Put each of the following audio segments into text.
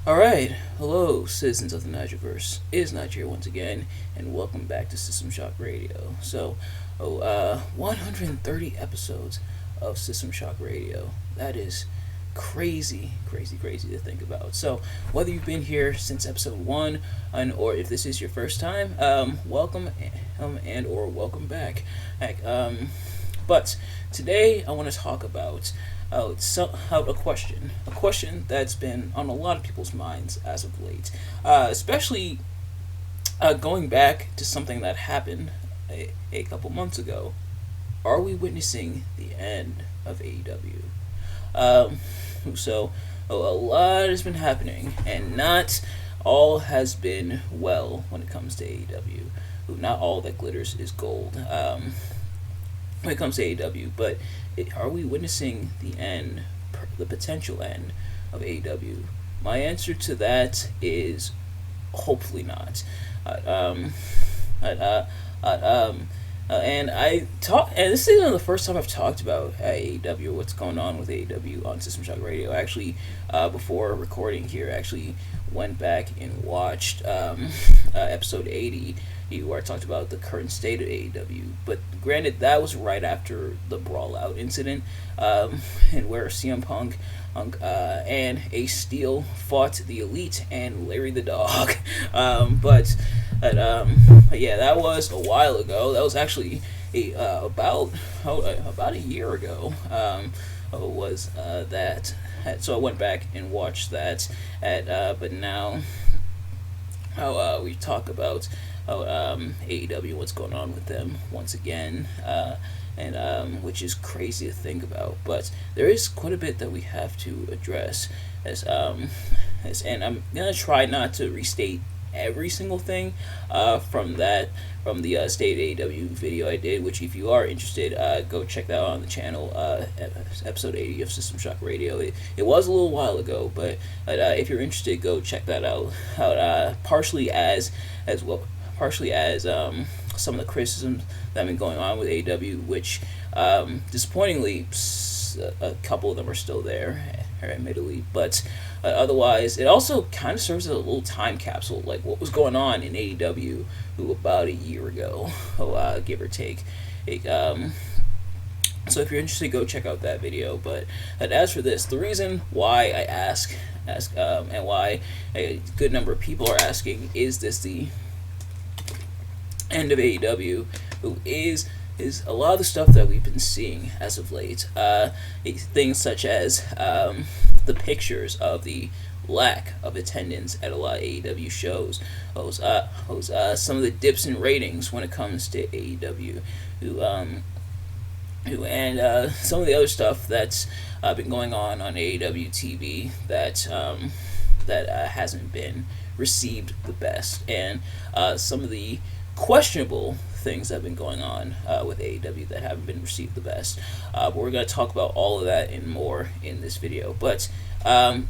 Alright, hello, citizens of the Nigelverse. It is Niger once again, and welcome back to System Shock Radio. 130 episodes of System Shock Radio. That is crazy, crazy, crazy to think about. So, whether you've been here since episode 1, or if this is your first time, welcome and or welcome back. But today I want to talk about a question that's been on a lot of people's minds as of late, especially going back to something that happened a couple months ago. Are we witnessing the end of AEW? A lot has been happening, and not all has been well when it comes to AEW. Not all that glitters is gold. When it comes to AEW, but are we witnessing the potential end of AEW? My answer to that is hopefully not. And this isn't the first time I've talked about AEW, what's going on with AEW on System Shock Radio. Actually, before recording here, I actually went back and watched episode 80, where I talked about the current state of AEW. But granted, that was right after the Brawl Out incident, and where CM Punk and Ace Steel fought the Elite and Larry the Dog. But that was a while ago. That was actually about a year ago. Was that? So I went back and watched that. But now, we talk about AEW, what's going on with them once again, and which is crazy to think about. But there is quite a bit that we have to address, and I'm gonna try not to restate every single thing from the State of AEW video I did, which if you are interested, go check that out on the channel, episode 80 of System Shock Radio. It was a little while ago, but if you're interested, go check that out. Partially as some of the criticisms that have been going on with AEW, which disappointingly a couple of them are still there, admittedly, but otherwise it also kind of serves as a little time capsule, like what was going on in AEW about a year ago, give or take. So if you're interested, go check out that video. But as for this, the reason why I ask and why a good number of people are asking, is this the end of AEW, is a lot of the stuff that we've been seeing as of late. Things such as the pictures of the lack of attendance at a lot of AEW shows. Some of the dips in ratings when it comes to AEW. And some of the other stuff that's been going on AEW TV that hasn't been received the best, and some of the questionable things that have been going on with AEW that haven't been received the best. But we're going to talk about all of that and more in this video. But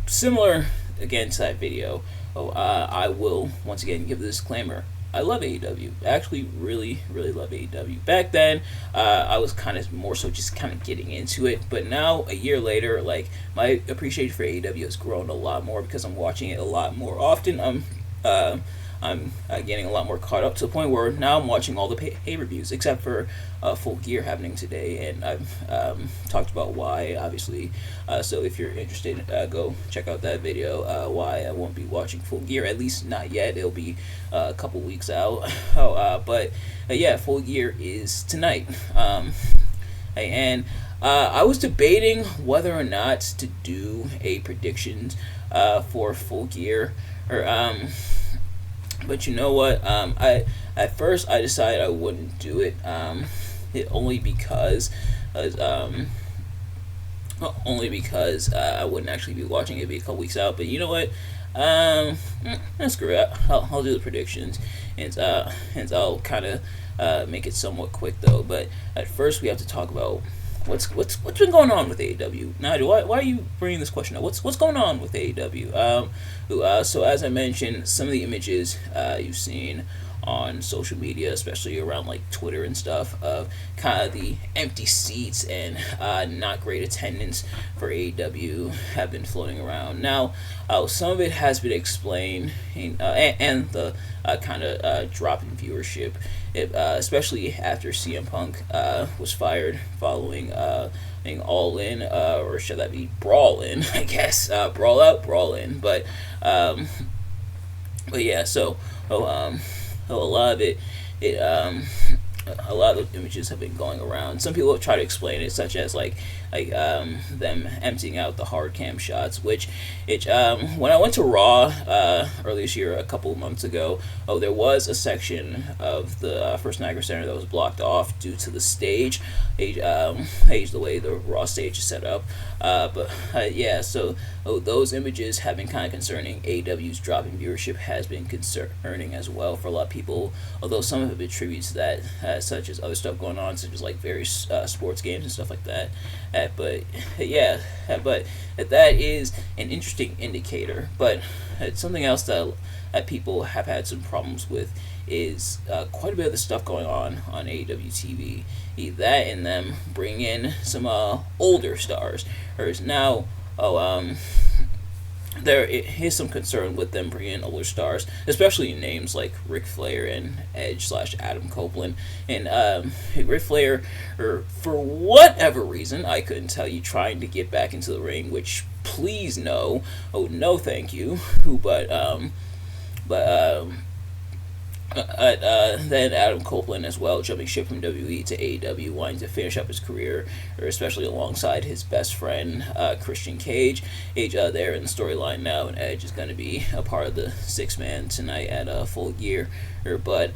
similar, again, to that video, I will once again give the disclaimer. I love AEW. I actually really, really love AEW. Back then, I was kind of more so just kind of getting into it. But now, a year later, like, my appreciation for AEW has grown a lot more because I'm watching it a lot more often. I'm getting a lot more caught up to the point where now I'm watching all the pay-per-views, except for Full Gear happening today, and I've talked about why, obviously. So if you're interested, go check out that video, why I won't be watching Full Gear, at least not yet. It'll be a couple weeks out. But Full Gear is tonight. And I was debating whether or not to do a predictions for Full Gear, or but you know what? At first I decided I wouldn't do it. Only because I wouldn't actually be watching it. It'd be a couple weeks out. But you know what? Screw it. I'll do the predictions, and I'll kind of make it somewhat quick though. But at first we have to talk about what's been going on with AEW. Nigel, why are you bringing this question up? What's going on with AEW? So as I mentioned, some of the images you've seen on social media, especially around like Twitter and stuff, of kind of the empty seats and not great attendance for AEW have been floating around. Now, some of it has been explained, and the kind of drop in viewership, especially after CM Punk was fired following being All In, or should that be Brawl In? I guess Brawl Out, Brawl In. But yeah, so a lot of a lot of the images have been going around. Some people have tried to explain it, such as like them emptying out the hard cam shots. Which, when I went to Raw earlier this year, a couple of months ago, there was a section of the First Niagara Center that was blocked off due to the stage, the way the Raw stage is set up. Yeah, so those images have been kind of concerning. AEW's drop in viewership has been concerning as well for a lot of people, although some of it attributes to that, such as other stuff going on, such as like various sports games and stuff like that. But that is an interesting indicator. But something else that people have had some problems with is quite a bit of the stuff going on AEW TV. That and them bring in some older stars. There's now there is some concern with them bringing in older stars, especially names like Ric Flair and Edge / Adam Copeland. And Ric Flair, for whatever reason, I couldn't tell you, trying to get back into the ring, which please no, no thank you. Then Adam Copeland as well, jumping ship from WWE to AEW, wanting to finish up his career, or especially alongside his best friend Christian Cage. They're in the storyline now, and Edge is going to be a part of the 6-man tonight at Full Gear. But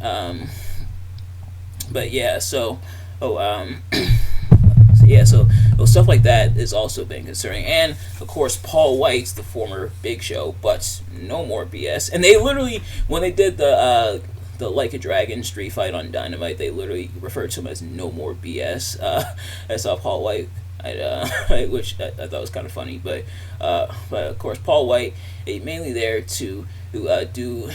yeah, so stuff like that has also been concerning. And of course, Paul White's the former Big Show, but no more BS. And they literally, when they did the Like a Dragon street fight on Dynamite, they literally referred to him as No More BS. I saw Paul White, which I thought was kind of funny. But of course, Paul White, mainly there to do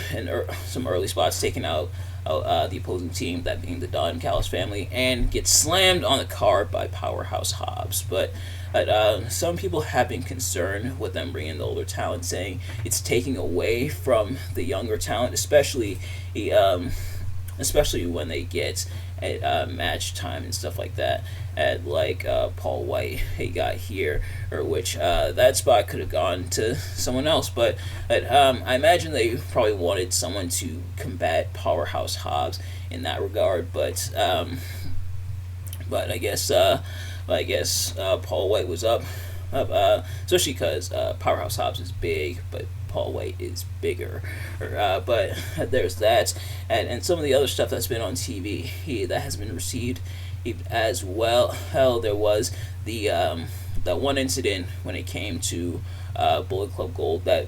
some early spots, taking out the opposing team, that being the Don Callis family, and get slammed on the card by Powerhouse Hobbs. But some people have been concerned with them bringing the older talent, saying it's taking away from the younger talent, especially when they get at match time and stuff like that. At like Paul White he got here, or which that spot could have gone to someone else, but I imagine they probably wanted someone to combat Powerhouse Hobbs in that regard. But I guess Paul White was up, especially because Powerhouse Hobbs is big, but Paul White is bigger. But there's that, and some of the other stuff that's been on TV that has been received as well. Hell, there was that one incident when it came to Bullet Club Gold, that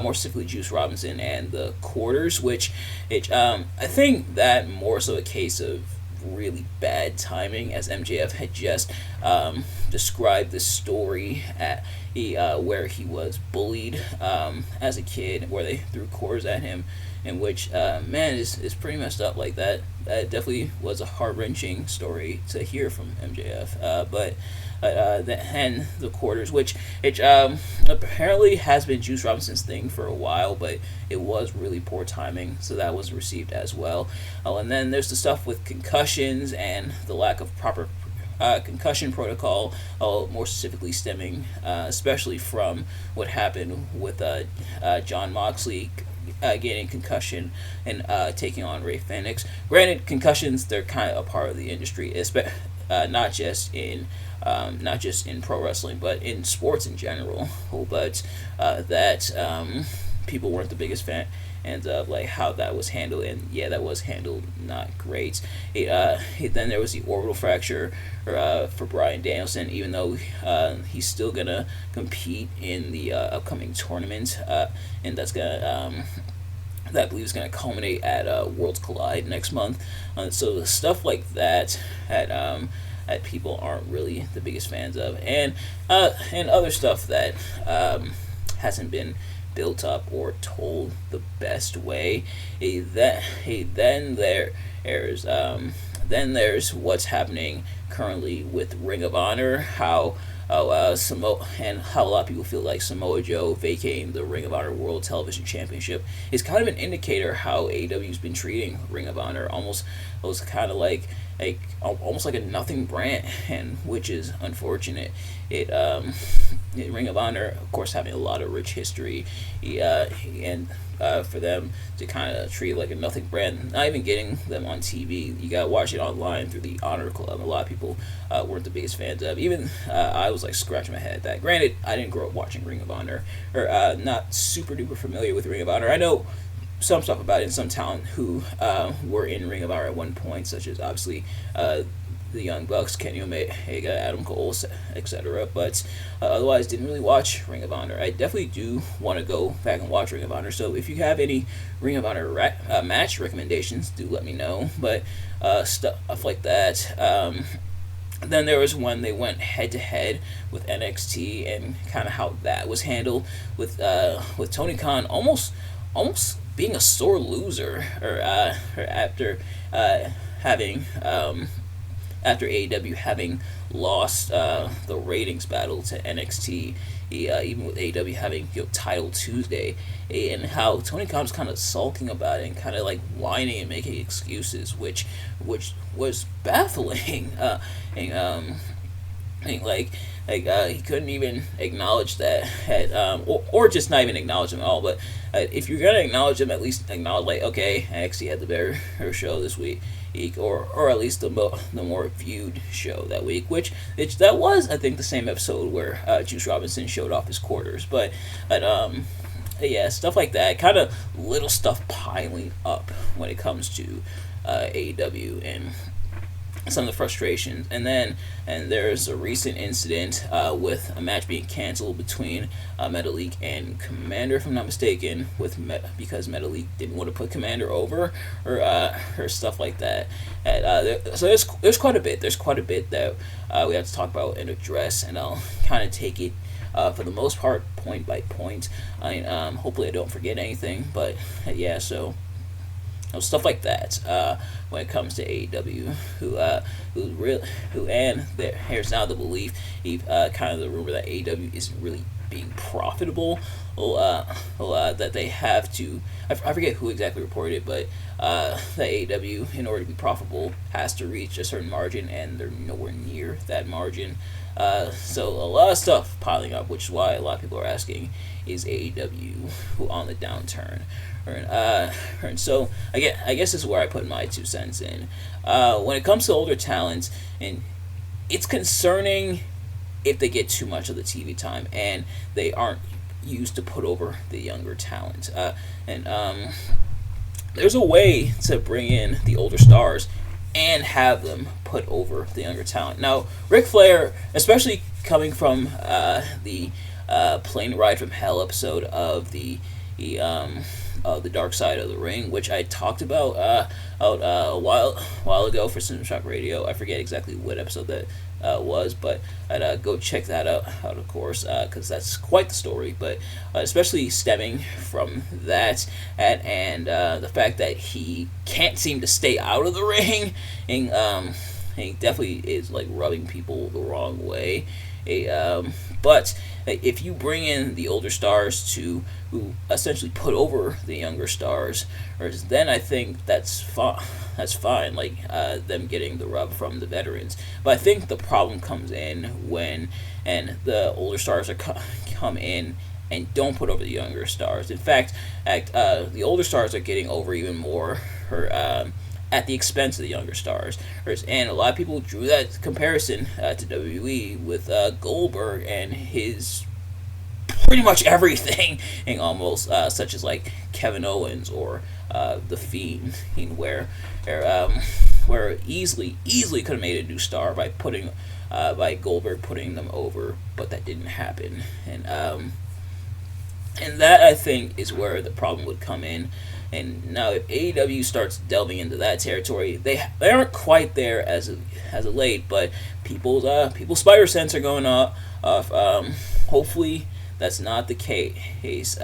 more specifically Juice Robinson and the quarters, which I think that more so a case of really bad timing, as MJF had just described the story at where he was bullied as a kid, where they threw quarters at him, in which man is pretty messed up. Like that definitely was a heart-wrenching story to hear from MJF. But the quarters, which apparently has been Juice Robinson's thing for a while, but it was really poor timing, so that was received as well. And then there's the stuff with concussions and the lack of proper concussion protocol, more specifically stemming especially from what happened with Jon Moxley getting concussion and taking on Rey Fenix. Granted, concussions, they're kind of a part of the industry, not just in pro wrestling, but in sports in general. But that people weren't the biggest fans of like how that was handled, and yeah, that was handled not great. Then there was the orbital fracture for Bryan Danielson, even though he's still gonna compete in the upcoming tournament, and that's gonna that I believe is going to culminate at Worlds Collide next month. So stuff like that that people aren't really the biggest fans of, and other stuff that hasn't been built up or told the best way. Then there's what's happening currently with Ring of Honor, how how a lot of people feel like Samoa Joe vacating the Ring of Honor World Television Championship is kind of an indicator how AEW's been treating Ring of Honor. Almost it was kind of like almost like a nothing brand, and which is unfortunate. Ring of Honor, of course, having a lot of rich history, and for them to kind of treat it like a nothing brand, not even getting them on TV. You gotta watch it online through the Honor Club. A lot of people weren't the biggest fans of. Even I was like scratching my head at that. Granted, I didn't grow up watching Ring of Honor, or not super duper familiar with Ring of Honor. I know some stuff about it and some talent who were in Ring of Honor at one point, such as obviously the Young Bucks, Kenny Omega, Adam Cole, etc. But otherwise, didn't really watch Ring of Honor. I definitely do want to go back and watch Ring of Honor. So if you have any Ring of Honor match recommendations, do let me know. But stuff like that. Then there was when they went head to head with NXT and kind of how that was handled with Tony Khan almost being a sore loser, or after having after AEW having lost the ratings battle to NXT, even with AEW having Title Tuesday, and how Tony Khan was kind of sulking about it and kind of like whining and making excuses, which was baffling. He couldn't even acknowledge that, or just not even acknowledge them at all. But if you're gonna acknowledge them, at least acknowledge like, okay, NXT had the better show this week, or at least the more viewed show that week, which that was, I think, the same episode where Juice Robinson showed off his quarters. But yeah, stuff like that, kind of little stuff piling up when it comes to AEW and some of the frustrations. And there's a recent incident with a match being canceled between Metalik and Commander, if I'm not mistaken, because Metalik didn't want to put Commander over, or stuff like that. So there's quite a bit. There's quite a bit that we have to talk about and address, and I'll kind of take it for the most part point by point. Hopefully I don't forget anything, but yeah, so stuff like that when it comes to AEW, and here's now the belief, kind of the rumor that AEW isn't really being profitable, that they have to, I forget who exactly reported it, but that AEW, in order to be profitable, has to reach a certain margin, and they're nowhere near that margin. So a lot of stuff piling up, which is why a lot of people are asking, is AEW on the downturn? And so I guess this is where I put my 2 cents in. When it comes to older talents, and it's concerning if they get too much of the TV time and they aren't used to put over the younger talent. There's a way to bring in the older stars and have them put over the younger talent. Now, Ric Flair, especially coming from the Plane Ride from Hell episode of the Dark Side of the Ring, which I talked about a while ago for Cinema Shock Radio. I forget exactly what episode that was, but I'd go check that out of course, because that's quite the story. But especially stemming from that, and the fact that he can't seem to stay out of the ring, and he definitely is like rubbing people the wrong way. But if you bring in the older stars who essentially put over the younger stars, then I think that's fine. Like them getting the rub from the veterans. But I think the problem comes in when the older stars come in and don't put over the younger stars. In fact, the older stars are getting over even more, at the expense of the younger stars. And a lot of people drew that comparison to WWE with Goldberg and his pretty much everything, and almost such as like Kevin Owens or The Fiend, where easily could have made a new star by Goldberg putting them over, but that didn't happen. And that, I think, is where the problem would come in. And now, if AEW starts delving into that territory, they aren't quite there as of late, but people's spider sense are going off. Hopefully, that's not the case. He's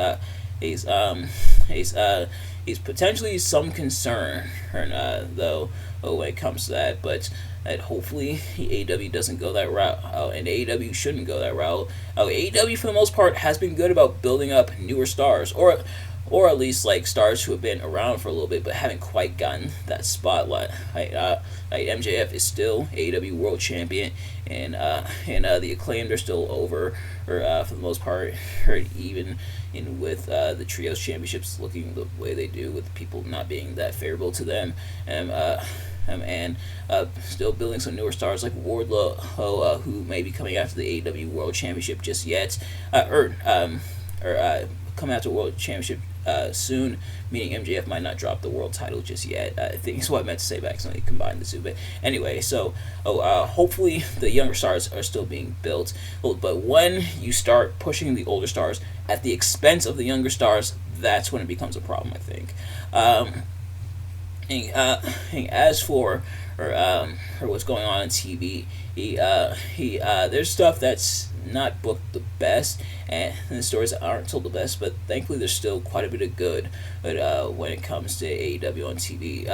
he's potentially some concern, though, when it comes to that. But that hopefully AEW doesn't go that route, and AEW shouldn't go that route. AEW for the most part has been good about building up newer stars, or at least like stars who have been around for a little bit but haven't quite gotten that spotlight. MJF is still AEW World Champion, and the Acclaimed are still over, or for the most part, or even with the Trios Championships looking the way they do, with people not being that favorable to them, and still building some newer stars like Wardlow, who may be coming after the AEW World Championship just yet, or coming after World Championship soon, meaning MJF might not drop the world title just yet. I think is what I meant to say back, so I combined the two. But anyway, so hopefully the younger stars are still being built. But when you start pushing the older stars at the expense of the younger stars, that's when it becomes a problem, I think. As for what's going on TV, there's stuff that's not booked the best, and the stories that aren't told the best, but thankfully there's still quite a bit of good when it comes to AEW on TV.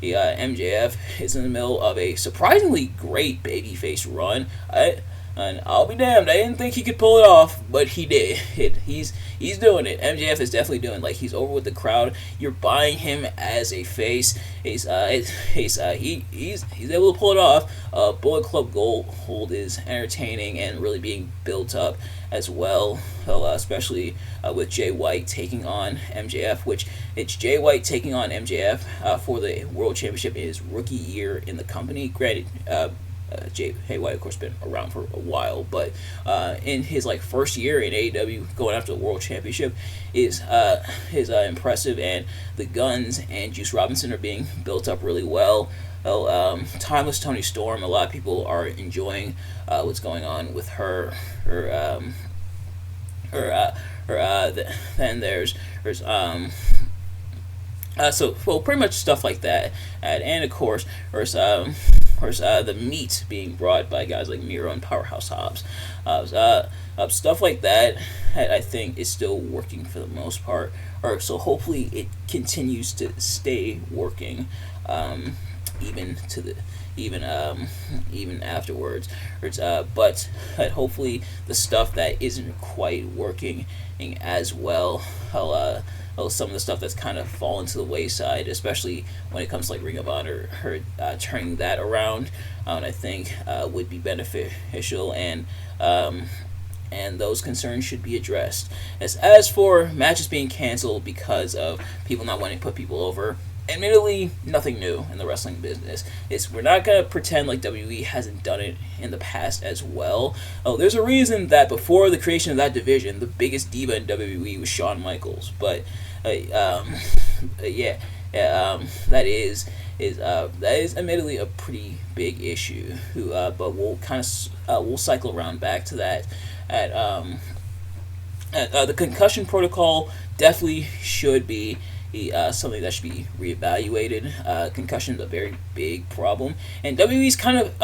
MJF is in the middle of a surprisingly great babyface run. And I'll be damned, I didn't think he could pull it off, but he did. He's doing it. MJF is definitely doing it. Like, he's over with the crowd. You're buying him as a face. He's able to pull it off. Bullet Club Gold is entertaining and really being built up as well. Especially with Jay White taking on MJF, which it's Jay White taking on MJF for the World Championship in his rookie year in the company. Granted, Jay White, of course, been around for a while, but in his first year in AEW, going after the World Championship is impressive, and the Guns and Juice Robinson are being built up really well. Timeless Tony Storm, a lot of people are enjoying what's going on with her. Then there's pretty much stuff like that, and of course there's the meat being brought by guys like Miro and Powerhouse Hobbs. Stuff like that, I think, is still working for the most part. So hopefully it continues to stay working, even afterwards. But hopefully the stuff that isn't quite working as well, some of the stuff that's kind of fallen to the wayside, especially when it comes to Ring of Honor, turning that around, I think would be beneficial, and those concerns should be addressed. As for matches being canceled because of people not wanting to put people over, admittedly, nothing new in the wrestling business. We're not going to pretend like WWE hasn't done it in the past as well. There's a reason that before the creation of that division, the biggest diva in WWE was Shawn Michaels. But that is admittedly a pretty big issue. But we'll we'll cycle around back to that. The concussion protocol definitely should be something that should be reevaluated. Concussion is a very big problem, and WWE's kind of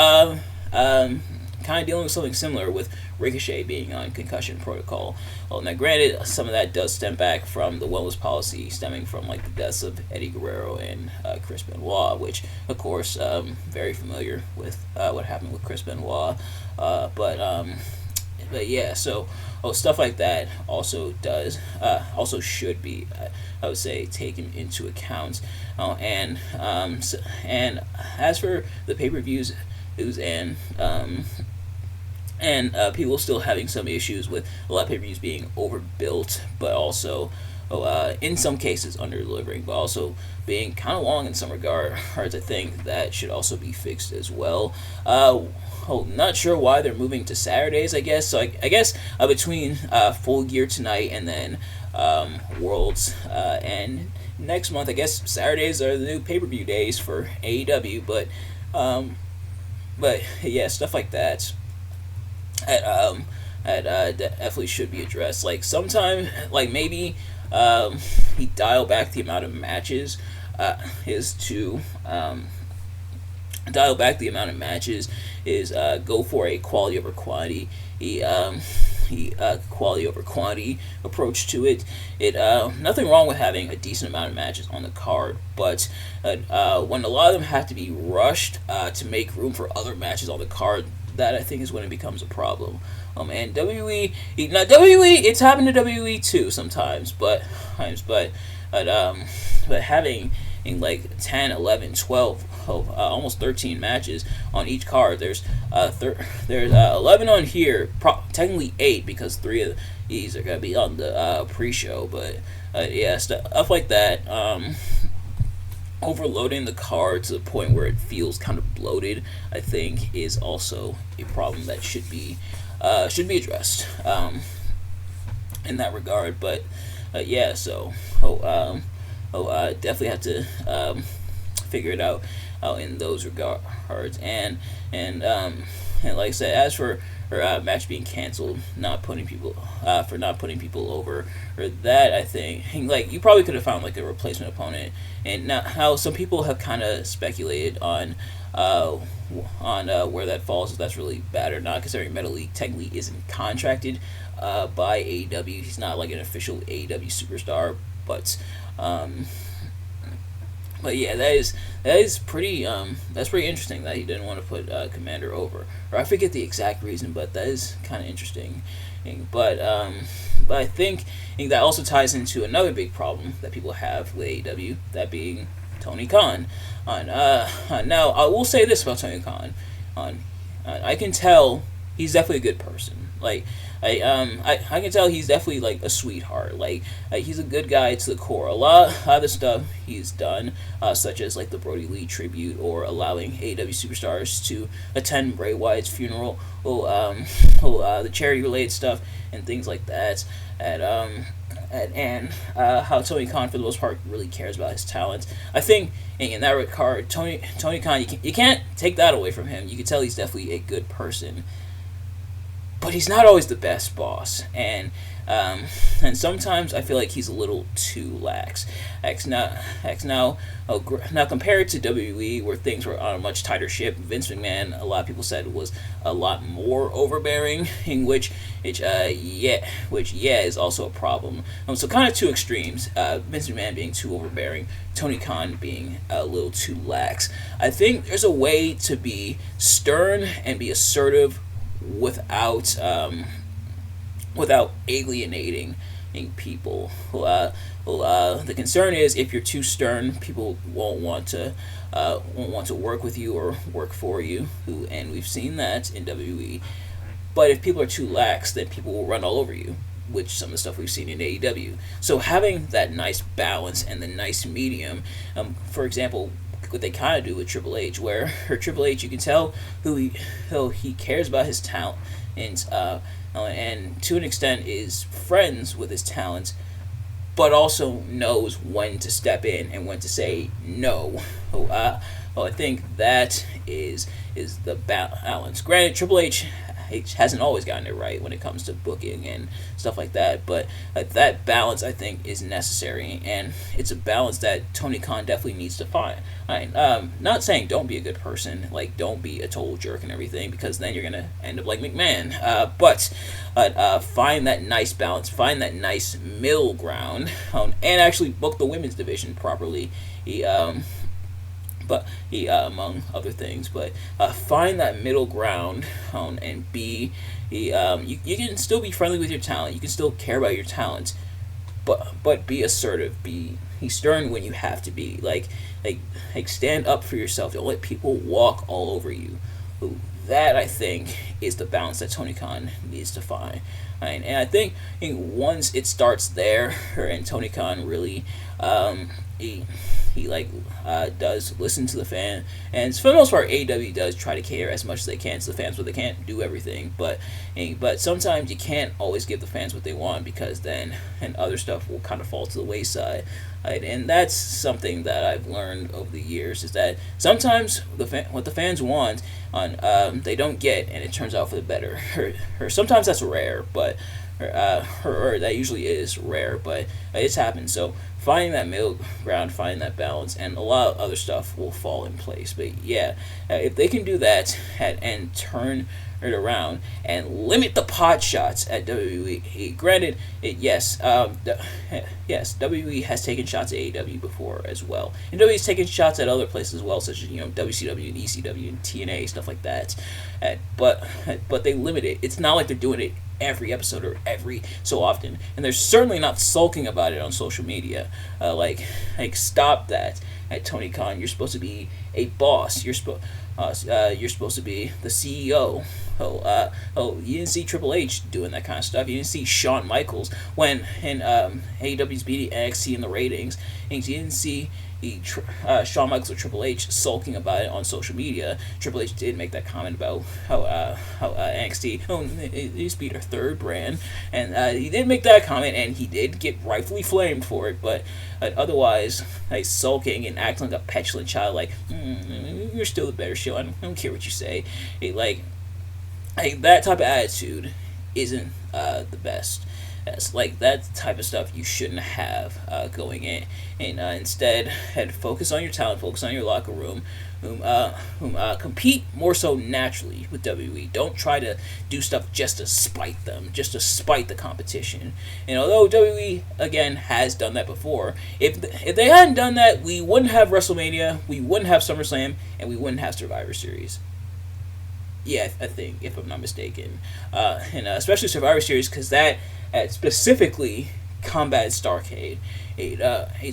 dealing with something similar with Ricochet being on concussion protocol. Well, now granted, some of that does stem back from the wellness policy stemming from the deaths of Eddie Guerrero and Chris Benoit, which of course very familiar with what happened with Chris Benoit. But yeah, so stuff like that also should be, I would say, taken into account. And as for the pay-per-views, and people still having some issues with a lot of pay-per-views being overbuilt, but also in some cases under-delivering, but also being kind of long in some regards. I think that should also be fixed as well. Not sure why they're moving to Saturdays, I guess. So I guess between Full Gear tonight and then Worlds and next month, I guess Saturdays are the new pay-per-view days for AEW. But yeah, stuff like that definitely should be addressed. Sometime, maybe he dial back the amount of matches. Dial back the amount of matches is go for a quality over quantity. quality over quantity approach to it. Nothing wrong with having a decent amount of matches on the card, but when a lot of them have to be rushed to make room for other matches on the card, that I think is when it becomes a problem. And WWE, it's happened to WWE too sometimes, but having in like 10, 11, 12, almost 13 matches on each card. There's 11 on here, technically 8 because 3 of these are going to be on the pre-show, but yeah, stuff like that. Overloading the card to the point where it feels kind of bloated, I think, is also a problem that should be addressed in that regard. But yeah, so definitely have to figure it out in those regards. And like I said, as for her match being canceled, not putting people over, or that, I think like you probably could have found like a replacement opponent. And now how some people have kind of speculated on where that falls, if that's really bad or not, considering Metal League technically isn't contracted by AEW. He's not like an official AEW superstar, but yeah, that is pretty that's pretty interesting that he didn't want to put Commander over, or I forget the exact reason, but that is kind of interesting. But I think that also ties into another big problem that people have with AEW, that being Tony Khan. Now I will say this about Tony Khan. I can tell he's definitely a good person. Like I can tell he's definitely like a sweetheart. Like he's a good guy to the core. A lot of the stuff he's done, such as like the Brody Lee tribute or allowing AEW superstars to attend Bray Wyatt's funeral, the charity related stuff and things like that. And how Tony Khan, for the most part, really cares about his talents. I think in that regard, Tony Khan, you can't take that away from him. You can tell he's definitely a good person, but he's not always the best boss, and sometimes I feel like he's a little too lax. Now compared to WWE, where things were on a much tighter ship, Vince McMahon, a lot of people said, was a lot more overbearing, which is also a problem. So kind of two extremes: Vince McMahon being too overbearing, Tony Khan being a little too lax. I think there's a way to be stern and be assertive without alienating people. The concern is if you're too stern, people won't want to work with you or work for you. And we've seen that in WWE. But if people are too lax, then people will run all over you, which some of the stuff we've seen in AEW. So having that nice balance and the nice medium, for example, what they kind of do with Triple H, where Triple H, you can tell he cares about his talent, and to an extent is friends with his talent, but also knows when to step in and when to say no. I think that is the balance. Granted, Triple H hasn't always gotten it right when it comes to booking and stuff like that, but that balance, I think, is necessary, and it's a balance that Tony Khan definitely needs to find. Not saying don't be a good person, like don't be a total jerk and everything, because then you're gonna end up like McMahon. But find that nice balance, find that nice middle ground, and actually book the women's division properly. Among other things, but find that middle ground, and be you can still be friendly with your talent. You can still care about your talent, but be assertive. Be stern when you have to be. Like stand up for yourself. Don't let people walk all over you. That, I think, is the balance that Tony Khan needs to find. And I think once it starts there, and Tony Khan really he does listen to the fan, and for the most part AEW does try to cater as much as they can to the fans, but they can't do everything. But sometimes you can't always give the fans what they want, because then and other stuff will kind of fall to the wayside. And that's something that I've learned over the years, is that sometimes what the fans want they don't get, and it turns out for the better. Or sometimes that's rare, but or that usually is rare, but it's happened. So finding that middle ground, finding that balance, and a lot of other stuff will fall in place. But yeah, if they can do that and turn it around and limit the pot shots at WWE. Granted, yes, WWE has taken shots at AEW before as well, and WWE's taken shots at other places as well, such as WCW and ECW and TNA, stuff like that. But they limit it. It's not like they're doing it every episode or every so often, and they're certainly not sulking about it on social media. Like stop that. At Tony Khan, you're supposed to be a boss. You're supposed to be the CEO. You didn't see Triple H doing that kind of stuff. You didn't see Shawn Michaels when in AEW's beating NXT in the ratings. And you didn't see Shawn Michaels or Triple H sulking about it on social media. Triple H did make that comment about how NXT it used to be their third brand, and he did make that comment, and he did get rightfully flamed for it. But otherwise, sulking and acting like a petulant child, like you're still the better show. I don't care what you say. That type of attitude isn't the best. That's that type of stuff you shouldn't have going in, and instead focus on your talent, focus on your locker room, whom compete more so naturally with WWE. Don't try to do stuff just to spite them, just to spite the competition. And although WWE again has done that before, if they hadn't done that, we wouldn't have WrestleMania, we wouldn't have SummerSlam, and we wouldn't have Survivor Series. Yeah, I think, if I'm not mistaken, and especially Survivor Series, because that specifically combated Starrcade.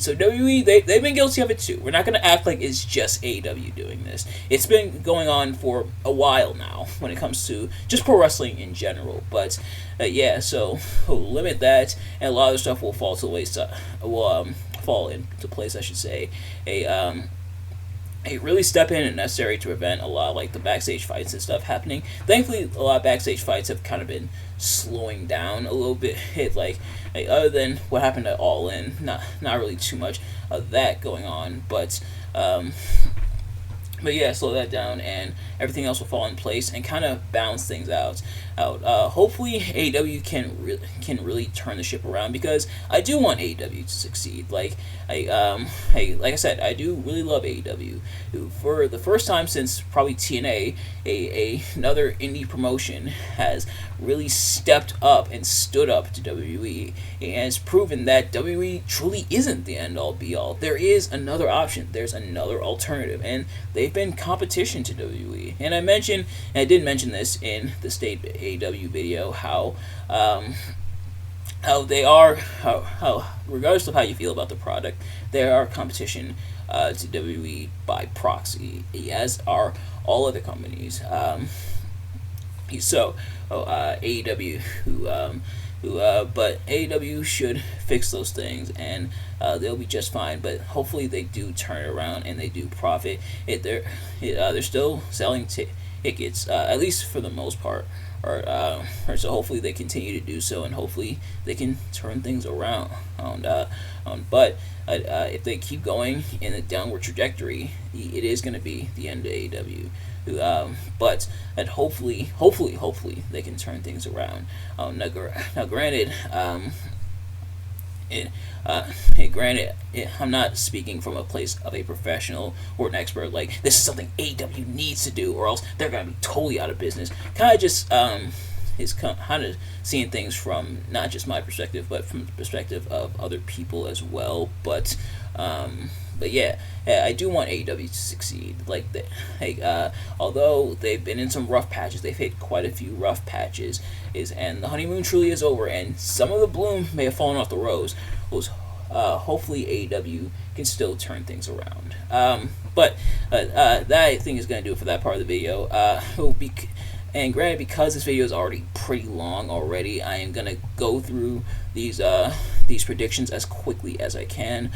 So WWE, they've been guilty of it too. We're not going to act like it's just AEW doing this. It's been going on for a while now when it comes to just pro wrestling in general. But yeah, so we'll limit that, and a lot of the stuff will fall to the wayside. Fall into place, I should say. Really step in and necessary to prevent a lot of the backstage fights and stuff happening. Thankfully, a lot of backstage fights have kind of been slowing down a little bit. Other than what happened at All In, not really too much of that going on. But yeah, slow that down, and everything else will fall in place and kind of balance things out. Hopefully, AEW can really turn the ship around, because I do want AEW to succeed. Like I said, I do really love AEW. For the first time since probably TNA, another indie promotion has really stepped up and stood up to WWE, and has proven that WWE truly isn't the end-all be-all. There is another option. There's another alternative, and they've been competition to WWE. And I did mention this in the State AEW video, how they are, how regardless of how you feel about the product, they are competition to WWE by proxy, as are all other companies. AEW, but AEW should fix those things, and they'll be just fine. But hopefully they do turn it around and they do profit. They're still selling tickets, at least for the most part. Or so hopefully they continue to do so, and hopefully they can turn things around. But if they keep going in a downward trajectory, it is going to be the end of AEW. But hopefully they can turn things around. Now, granted, I'm not speaking from a place of a professional or an expert. Like, this is something AEW needs to do, or else they're gonna be totally out of business. Kind of just is kind of seeing things from not just my perspective, but from the perspective of other people as well. But yeah, I do want AEW to succeed. Although they've been in some rough patches, they've hit quite a few rough patches, and the honeymoon truly is over, and some of the bloom may have fallen off the rose. Hopefully AEW can still turn things around. But that, I think, is going to do it for that part of the video. And granted, because this video is already pretty long already, I am going to go through these predictions as quickly as I can,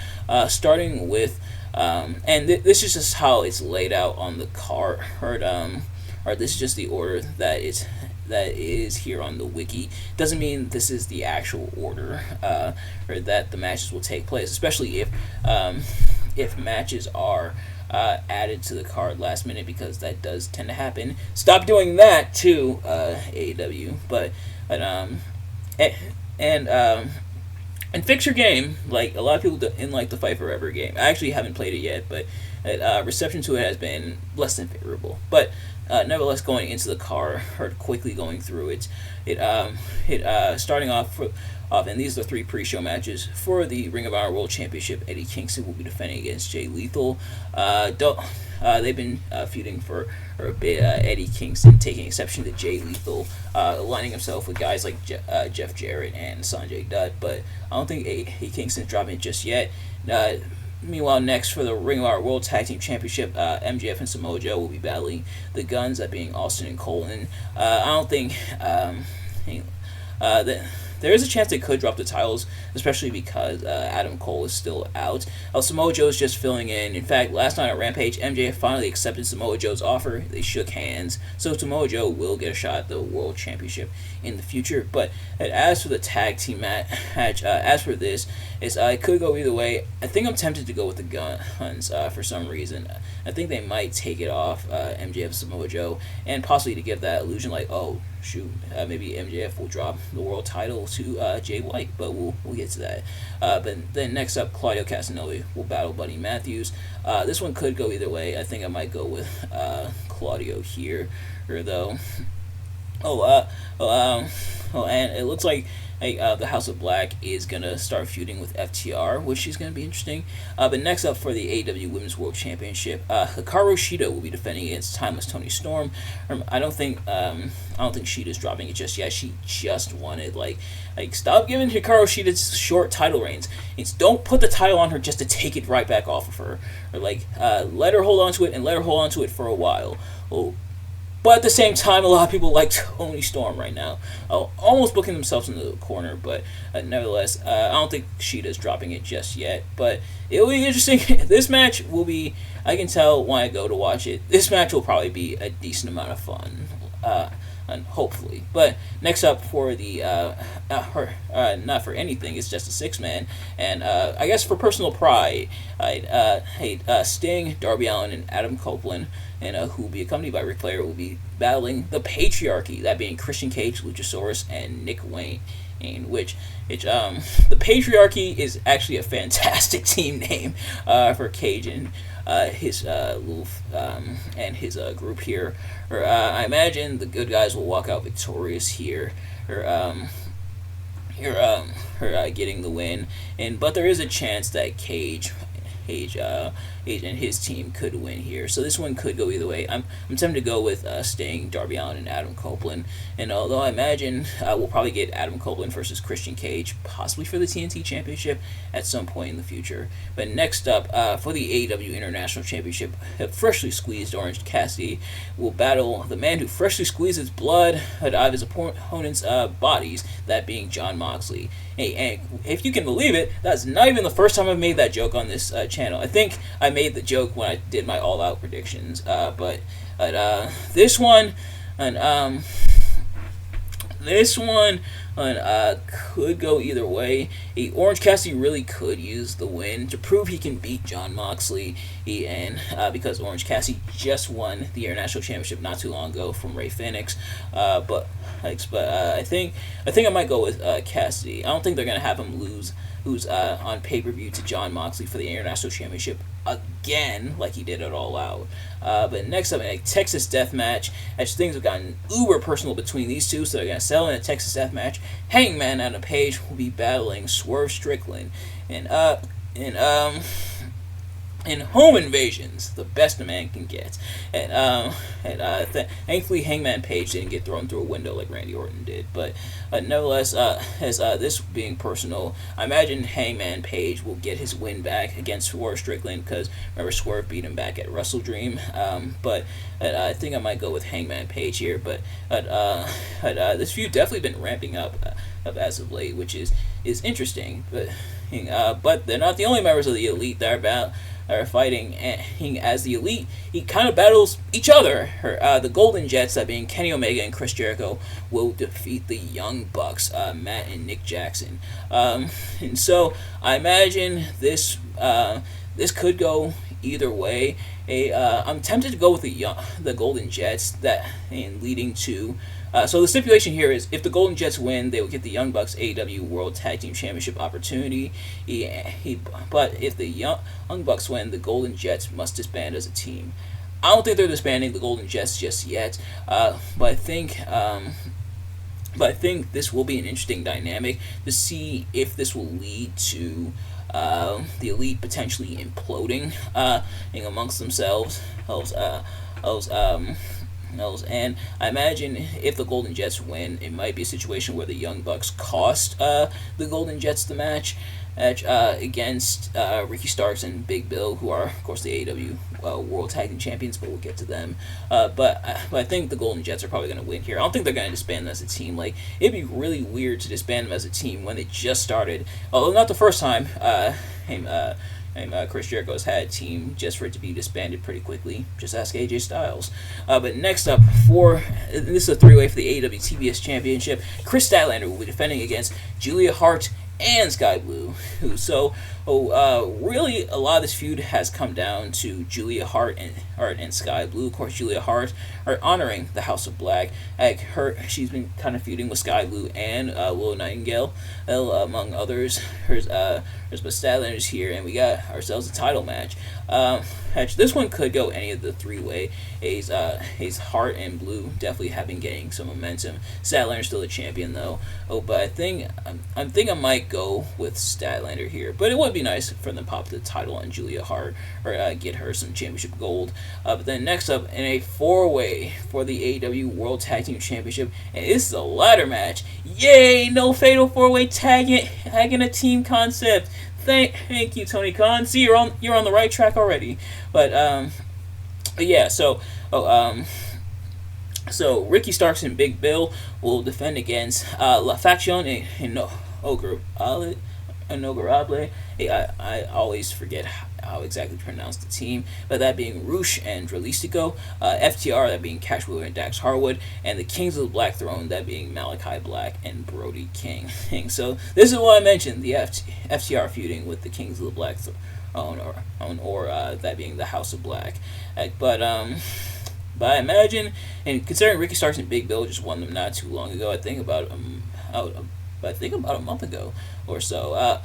starting with, and this is just how it's laid out on the card, or this is just the order that is here on the wiki. Doesn't mean this is the actual order, or that the matches will take place, especially if matches are added to the card last minute, because that does tend to happen. Stop doing that to AEW, but and, and and fix your game. Like a lot of people didn't like the Fight Forever game. I actually haven't played it yet, but reception to it has been less than favorable. But nevertheless, going into the car or quickly going through it, starting off, and these are the three pre-show matches for the Ring of Honor World Championship. Eddie Kingston will be defending against Jay Lethal. They've been feuding for a bit. Eddie Kingston taking exception to Jay Lethal, aligning himself with guys like Jeff Jarrett and Sanjay Dutt, but I don't think Eddie Kingston's dropping it just yet. Meanwhile, next for the Ring of Honor World Tag Team Championship, MJF and Samoa Joe will be battling the Guns, that being Austin and Colton. I don't think that there is a chance they could drop the titles, especially because Adam Cole is still out. Samoa Joe is just filling in. In fact, last night at Rampage, MJF finally accepted Samoa Joe's offer. They shook hands. So Samoa Joe will get a shot at the World Championship in the future. But as for the tag team match, as for this, it could go either way. I think I'm tempted to go with the Guns for some reason. I think they might take it off MJF Samoa Joe, and possibly to give that illusion like, oh, shoot, maybe MJF will drop the world title to Jay White, but we'll get to that. But then next up, Claudio Castagnoli will battle Buddy Matthews. This one could go either way. I think I might go with Claudio here, or though. And it looks like the House of Black is going to start feuding with FTR, which is going to be interesting. But next up for the AEW Women's World Championship, Hikaru Shida will be defending against Timeless Toni Storm. I don't think Shida's dropping it just yet. She just won it. Like stop giving Hikaru Shida short title reigns. Don't put the title on her just to take it right back off of her. Or let her hold on to it and let her hold on to it for a while. But at the same time, a lot of people like Toni Storm right now, almost booking themselves in the corner. But nevertheless, I don't think Sheeta's dropping it just yet. But it will be interesting. This match will be, I can tell when I go to watch it, this match will probably be a decent amount of fun. And hopefully. But next up for the, not for anything, it's just a six-man. And I guess for personal pride, Sting, Darby Allin, and Adam Copeland, and who will be accompanied by Ric Flair, will be battling the Patriarchy, that being Christian Cage, Luchasaurus, and Nick Wayne. In which the Patriarchy is actually a fantastic team name for Cage and his and his group here. Or I imagine the good guys will walk out victorious here. Or getting the win. But there is a chance that Cage and his team could win here. So this one could go either way. I'm tempted to go with Sting, Darby Allin, and Adam Copeland. And although I imagine we'll probably get Adam Copeland versus Christian Cage, possibly for the TNT Championship at some point in the future. But next up, for the AEW International Championship, freshly squeezed Orange Cassidy will battle the man who freshly squeezed his blood out of his opponent's bodies, that being Jon Moxley. Hey, and if you can believe it, that's not even the first time I've made that joke on this channel. I think I made the joke when I did my all-out predictions, but this one, and this one could go either way. Orange Cassidy really could use the win to prove he can beat Jon Moxley, and because Orange Cassidy just won the International Championship not too long ago from Rey Fenix, but I think I might go with Cassidy. I don't think they're gonna have him lose on pay-per-view to Jon Moxley for the International Championship again, like he did it All Out. But next up, a Texas Death Match. As things have gotten uber personal between these two, so they're going to settle in a Texas Death Match. Hangman Adam Page will be battling Swerve Strickland. In Home Invasions, the best a man can get. Thankfully, Hangman Page didn't get thrown through a window like Randy Orton did. But nevertheless, as this being personal, I imagine Hangman Page will get his win back against Swerve Strickland, because remember, Swerve beat him back at Wrestle Dream. But I think I might go with Hangman Page here. But this feud definitely been ramping up as of late, which is interesting. But they're not the only members of the Elite that are fighting as the Elite. He kind of battles each other. The Golden Jets, that being Kenny Omega and Chris Jericho, will defeat the Young Bucks, Matt and Nick Jackson. And so I imagine this could go either way. I'm tempted to go with the Golden Jets, that leading to So the stipulation here is if the Golden Jets win, they will get the Young Bucks AEW World Tag Team Championship opportunity. But if the Young Bucks win, the Golden Jets must disband as a team. I don't think they're disbanding the Golden Jets just yet, but I think this will be an interesting dynamic to see if this will lead to the Elite potentially imploding amongst themselves. And I imagine if the Golden Jets win, it might be a situation where the Young Bucks cost the Golden Jets the match against Ricky Starks and Big Bill, who are, of course, the AEW World Tag Team Champions, but we'll get to them. But I think the Golden Jets are probably going to win here. I don't think they're going to disband them as a team. Like, it'd be really weird to disband them as a team when they just started. Although not the first time. Chris Jericho's had a team just for it to be disbanded pretty quickly. Just ask AJ Styles. But next up, this is a three-way for the AEW TBS Championship. Chris Statlander will be defending against Julia Hart and Sky Blue. Really, a lot of this feud has come down to Julia Hart and Sky Blue. Of course, Julia Hart are honoring the House of Black. She's been kind of feuding with Sky Blue and Willow Nightingale, among others. But Statlander's here, and we got ourselves a title match. This one could go any of the three-way. Hart and Blue definitely have been getting some momentum. Statlander's still the champion, though. But I think I might go with Statlander here. But it would be nice for them to pop the title on Julia Hart or get her some championship gold. But then next up, in a four-way for the AEW World Tag Team Championship, and this is a ladder match. Yay! No fatal four-way tagging a team concept. Thank you, Tony Khan. See, you're on the right track already. But yeah. So Ricky Starks and Big Bill will defend against La Faction and Inogurable. I always forget how exactly to pronounce the team, but that being Roosh and Dralistico, FTR, that being Cash Wheeler and Dax Harwood, and the Kings of the Black Throne, that being Malachi Black and Brody King. So this is what I mentioned, the FTR feuding with the Kings of the Black Throne, or that being the House of Black. But I imagine, and considering Ricky Starks and Big Bill just won them not too long ago, I think about a month ago or so. I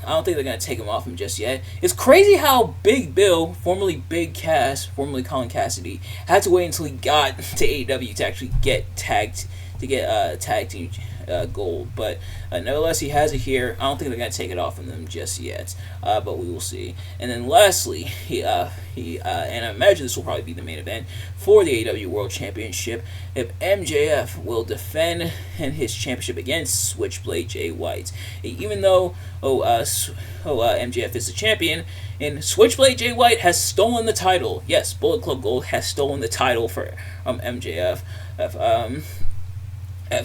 don't think they're going to take him off him just yet. It's crazy how Big Bill, formerly Big Cass, formerly Colin Cassidy, had to wait until he got to AEW to actually get tag team gold. But nevertheless, he has it here. I don't think they're going to take it off of them just yet, but we will see. And then lastly, and I imagine this will probably be the main event for the AEW World Championship, if MJF will defend his championship against Switchblade Jay White. Even though MJF is the champion, and Switchblade Jay White has stolen the title. Yes, Bullet Club Gold has stolen the title for MJF.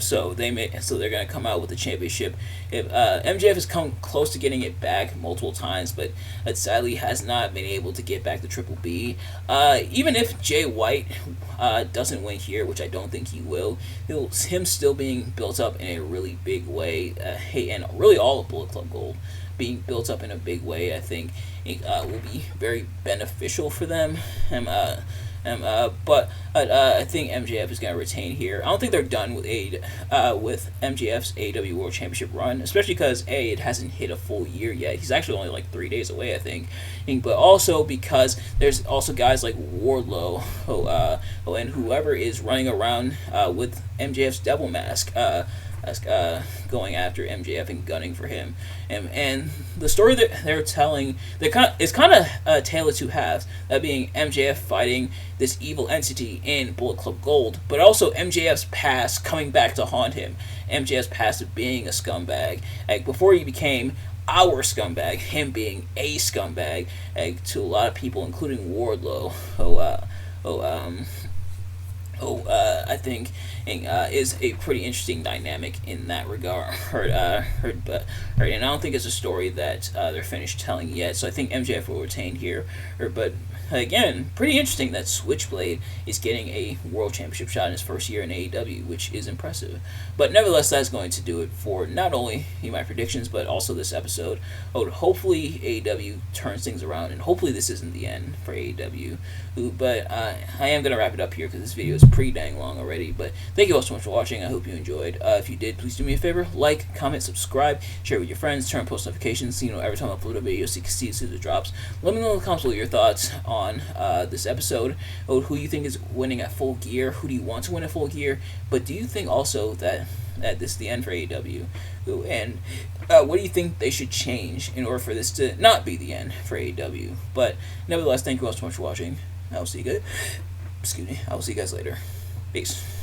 So they're going to come out with the championship. If MJF has come close to getting it back multiple times, but sadly has not been able to get back the Triple B. Even if Jay White doesn't win here, which I don't think he will, him still being built up in a really big way, and really all of Bullet Club Gold being built up in a big way, I think will be very beneficial for them. But I think MJF is going to retain here. I don't think they're done with MJF's AEW World Championship run, especially because it hasn't hit a full year yet. He's actually only like 3 days away, I think. But also because there's also guys like Wardlow, and whoever is running around with MJF's devil mask, going after MJF and gunning for him, and the story that they're telling, it's kind of a tale of two halves. That being MJF fighting this evil entity in Bullet Club Gold, but also MJF's past coming back to haunt him. MJF's past of being a scumbag, before he became our scumbag, him being a scumbag, to a lot of people, including Wardlow. I think is a pretty interesting dynamic in that regard. And I don't think it's a story that they're finished telling yet. So I think MJF will retain here. But again, pretty interesting that Switchblade is getting a World Championship shot in his first year in AEW, which is impressive. But nevertheless, that's going to do it for not only my predictions, but also this episode. Hopefully AEW turns things around, and hopefully this isn't the end for AEW. But I am going to wrap it up here because this video is pretty dang long already. But thank you all so much for watching. I hope you enjoyed. If you did, please do me a favor: like, comment, subscribe, share with your friends, turn on post notifications so you know every time I upload a video, so you can see as soon as it drops. Let me know in the comments what your thoughts on this episode. Who you think is winning at Full Gear? Who do you want to win at Full Gear? But do you think also that this is the end for AEW? And what do you think they should change in order for this to not be the end for AEW? But nevertheless, thank you all so much for watching. I will see you guys. I will see you guys later. Peace.